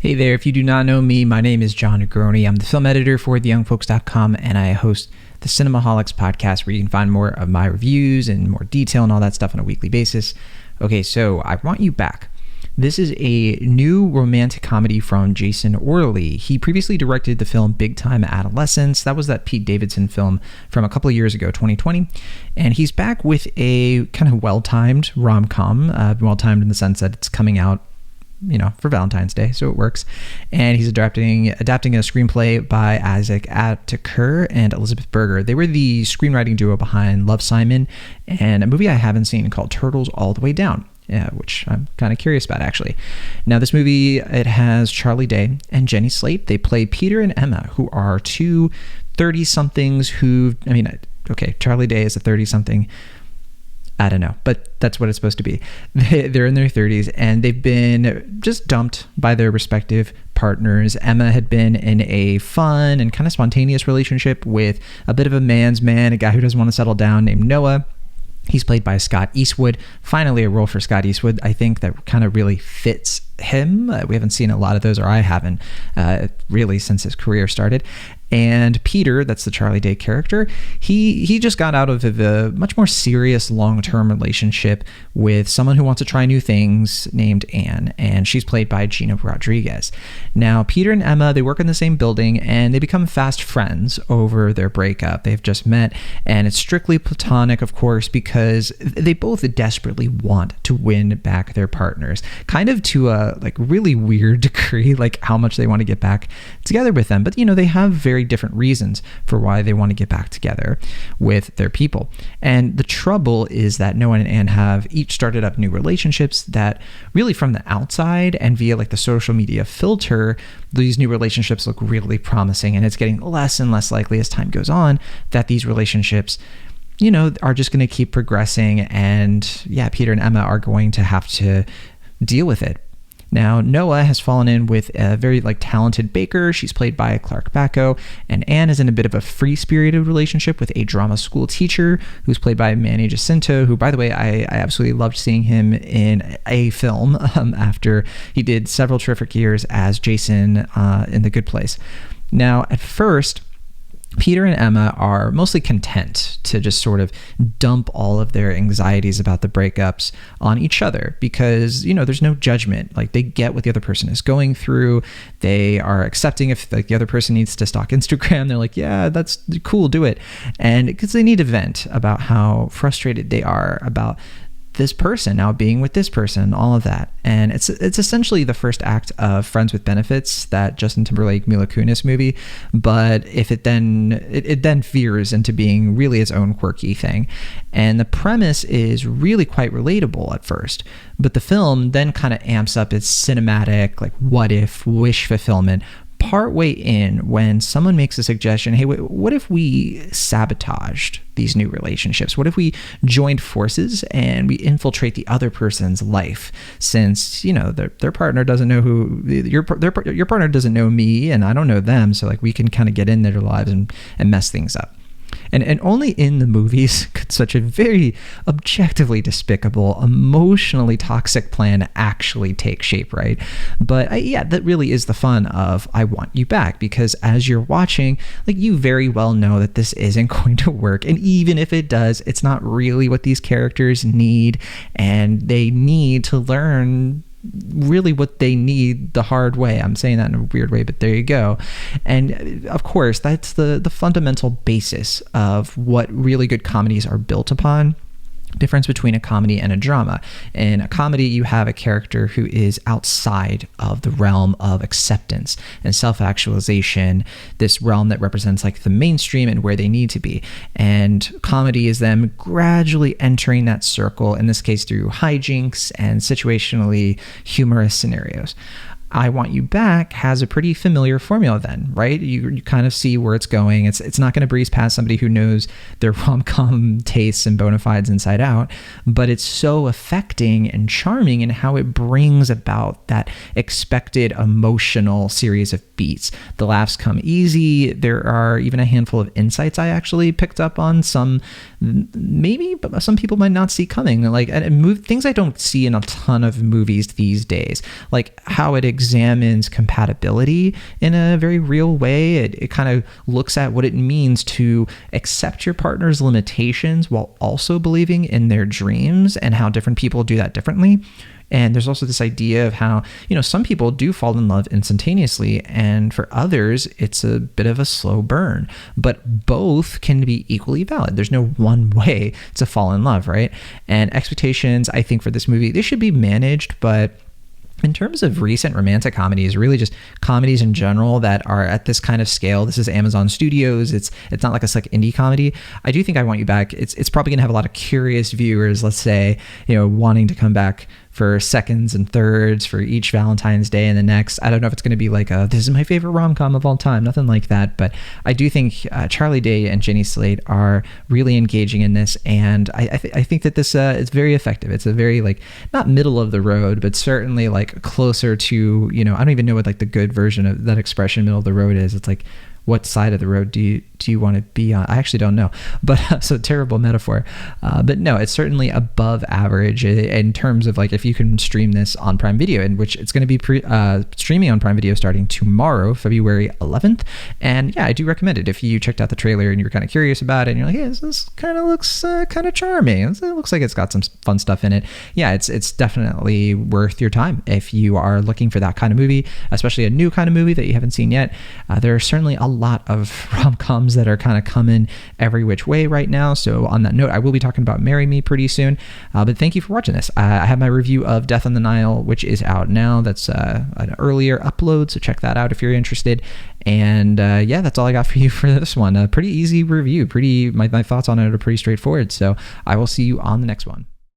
Hey there, if you do not know me, my name is John Negroni. I'm the film editor for theyoungfolks.com, and I host the Cinemaholics podcast, where you can find more of my reviews and more detail and all that stuff on a weekly basis. Okay, so I Want You Back. This is a new romantic comedy from Jason Orley. He previously directed the film Big Time Adolescence. That was that Pete Davidson film from a couple of years ago, 2020. And he's back with a kind of well-timed rom-com, well-timed in the sense that it's coming out, for Valentine's Day, so it works. And he's adapting a screenplay by Isaac Attacker and Elizabeth Berger. They were the screenwriting duo behind Love, Simon, and a movie I haven't seen called Turtles All the Way Down, which I'm kind of curious about, actually. Now, this movie, it has Charlie Day and Jenny Slate. They play Peter and Emma, who are two 30-somethings Charlie Day is a 30-something. I don't know, but that's what it's supposed to be. They're in their 30s, and they've been just dumped by their respective partners. Emma had been in a fun and kind of spontaneous relationship with a bit of a man's man, a guy who doesn't want to settle down, named Noah. He's played by Scott Eastwood. Finally, a role for Scott Eastwood, I think, that kind of really fits him. We haven't seen a lot of those, or I haven't, really, since his career started. And Peter, that's the Charlie Day character, he just got out of a much more serious long-term relationship with someone who wants to try new things named Anne, and she's played by Gina Rodriguez. Now, Peter and Emma, they work in the same building, and they become fast friends over their breakup. They've just met, and it's strictly platonic, of course, because they both desperately want to win back their partners, kind of to a really weird degree, how much they want to get back together with them. But they have very different reasons for why they want to get back together with their people. And the trouble is that Noah and Anne have each started up new relationships that really, from the outside and via the social media filter, these new relationships look really promising, and it's getting less and less likely as time goes on that these relationships are just going to keep progressing, and Peter and Emma are going to have to deal with it. Now, Noah has fallen in with a very talented baker. She's played by Clark Bacco, and Anne is in a bit of a free-spirited relationship with a drama school teacher who's played by Manny Jacinto, who, by the way, I absolutely loved seeing him in a film after he did several terrific years as Jason in The Good Place. Now, at first, Peter and Emma are mostly content to just sort of dump all of their anxieties about the breakups on each other because, there's no judgment. They get what the other person is going through. They are accepting if the other person needs to stalk Instagram. They're like, yeah, that's cool, do it. And because they need to vent about how frustrated they are about this person now being with this person, all of that. And it's essentially the first act of Friends with Benefits, that Justin Timberlake Mila Kunis movie, but if it then veers into being really its own quirky thing. And the premise is really quite relatable at first, but the film then kind of amps up its cinematic what if wish fulfillment partway in when someone makes a suggestion, hey, what if we sabotaged these new relationships? What if we joined forces and we infiltrate the other person's life, since their partner doesn't know who your partner doesn't know me, and I don't know them, so we can kind of get in their lives and mess things up. And only in the movies could such a very objectively despicable, emotionally toxic plan actually take shape, right? But that really is the fun of I Want You Back, because as you're watching, you very well know that this isn't going to work. And even if it does, it's not really what these characters need, and they need to learn really what they need the hard way. I'm saying that in a weird way, but there you go. And of course, that's the fundamental basis of what really good comedies are built upon. Difference between a comedy and a drama. In a comedy, you have a character who is outside of the realm of acceptance and self-actualization, this realm that represents the mainstream and where they need to be. And comedy is them gradually entering that circle, in this case through hijinks and situationally humorous scenarios. I Want You Back has a pretty familiar formula then, right? You kind of see where it's going. It's not going to breeze past somebody who knows their rom-com tastes and bona fides inside out, but it's so affecting and charming in how it brings about that expected emotional series of beats. The laughs come easy. There are even a handful of insights I actually picked up on, some maybe some people might not see coming, things I don't see in a ton of movies these days, like how it examines compatibility in a very real way. It kind of looks at what it means to accept your partner's limitations while also believing in their dreams, and how different people do that differently. And there's also this idea of how, some people do fall in love instantaneously, and for others, it's a bit of a slow burn. But both can be equally valid. There's no one way to fall in love, right? And expectations, I think, for this movie, they should be managed, but in terms of recent romantic comedies, really just comedies in general that are at this kind of scale, this is Amazon Studios. It's not like a slick indie comedy. I do think I Want You Back. It's probably gonna have a lot of curious viewers, let's say, wanting to come back for seconds and thirds for each Valentine's Day and the next. I don't know if it's going to be like this is my favorite rom-com of all time, nothing like that. But I do think Charlie Day and Jenny Slate are really engaging in this, and I think that this is very effective. It's a very not middle of the road, but certainly closer to I don't even know what the good version of that expression middle of the road is. It's what side of the road do you want to be on? I actually don't know, but so terrible metaphor. But no, it's certainly above average in terms of if you can stream this on Prime Video, in which it's going to be streaming on Prime Video starting tomorrow, February 11th. And yeah, I do recommend it. If you checked out the trailer and you were kind of curious about it, and you're like, hey, this kind of looks kind of charming. It looks like it's got some fun stuff in it. Yeah, it's definitely worth your time if you are looking for that kind of movie, especially a new kind of movie that you haven't seen yet. There are certainly a lot of rom-coms that are kind of coming every which way right now. So on that note, I will be talking about Marry Me pretty soon. But thank you for watching this. I have my review of Death on the Nile, which is out now. That's an earlier upload, so check that out if you're interested. And yeah, that's all I got for you for this one. A pretty easy review. My thoughts on it are pretty straightforward. So I will see you on the next one.